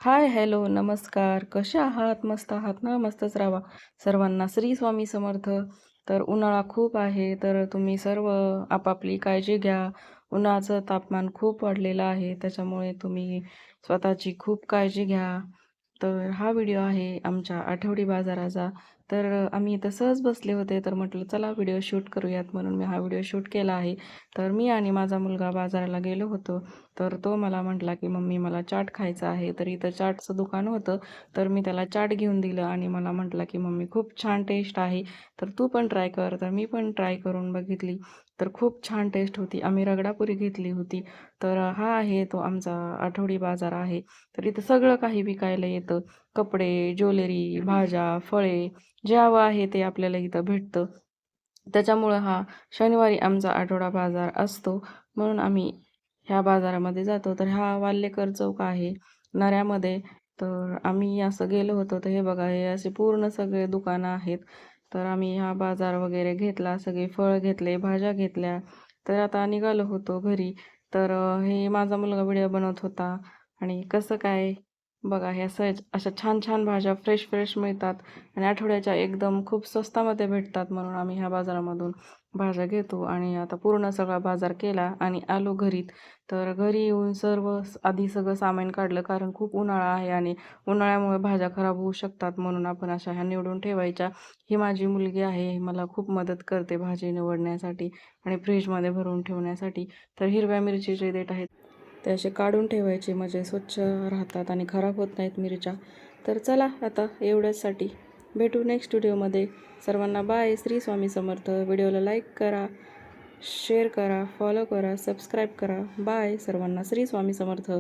हाय, hello, नमस्कार. कसे आहात? मस्त आहात ना? मस्तच राहावा. सर्वांना श्री स्वामी समर्थ. तर उन्हाळा खूप आहे, तर तुम्ही सर्व आपापली काळजी घ्या. उन्हाचं तापमान खूप वाढलेलं आहे, त्याच्यामुळे तुम्ही स्वतःची खूप काळजी घ्या. तर हा व्हिडिओ आहे आमच्या आठवडी बाजाराचा. तर आम्ही इथं सहज बसले होते, तर म्हटलं चला व्हिडिओ शूट करूयात, म्हणून मी हा व्हिडिओ शूट केला आहे. तर मी आणि माझा मुलगा बाजाराला गेलो होतो. तर तो मला म्हटला की मम्मी मला चाट खायचा आहे. तर इथं चाटचं दुकान होतं. तर मी त्याला चाट घेऊन दिलं आणि मला म्हटला की मम्मी खूप छान टेस्ट आहे, तर तू पण ट्राय कर. तर मी पण ट्राय करून बघितली. तर खूप छान टेस्ट होती. आम्ही रगडापुरी घेतली होती. तर हा आहे तो आमचा आठवडी बाजार आहे. तर इथं सगळं काही विकायला येतं. कपडे, ज्वेलरी, भाज्या, फळे, जे हवं आहे ते आपल्याला इथं भेटतं. त्याच्यामुळं हा शनिवारी आमचा आठवडा बाजार असतो, म्हणून आम्ही ह्या बाजारामध्ये जातो. तर हा वाल्लेकर चौक आहे नऱ्यामध्ये. तर आम्ही असं गेलो होतो, तर हे बघा हे असे पूर्ण सगळे दुकानं आहेत. तर आम्ही हा बाजार वगैरे घेतला, सगळे फळ घेतले, भाज्या घेतल्या. तर आता निघालो होतो घरी. तर हे माझा मुलगा व्हिडिओ बनवत होता. आणि कसं काय बघा, हे असं अशा छान छान भाज्या फ्रेश फ्रेश मिळतात आणि आठवड्याच्या एकदम खूप स्वस्तामध्ये भेटतात, म्हणून आम्ही ह्या बाजारामधून भाज्या घेतो. आणि आता पूर्ण सगळा बाजार केला आणि आलो घरीत. तर घरी येऊन आधी सगळं सामान काढलं, कारण खूप उन्हाळा आहे आणि उन्हाळ्यामुळे भाज्या खराब होऊ शकतात, म्हणून आपण अशा ह्या निवडून ठेवायच्या. ही माझी मुलगी आहे, ही मला खूप मदत करते भाजी निवडण्यासाठी आणि फ्रीजमध्ये भरून ठेवण्यासाठी. तर हिरव्या मिरचीचे देठ आहेत, ते असे काढून ठेवायचे, म्हणजे स्वच्छ राहतात आणि खराब होत नाहीत मिरच्या. तर चला आता एवढ्याचसाठी भेटू नेक्स्ट व्हिडिओमध्ये. सर्वांना बाय. श्री स्वामी समर्थ. व्हिडिओला लाईक करा, शेअर करा, फॉलो करा, सबस्क्राईब करा. बाय सर्वांना. श्री स्वामी समर्थ.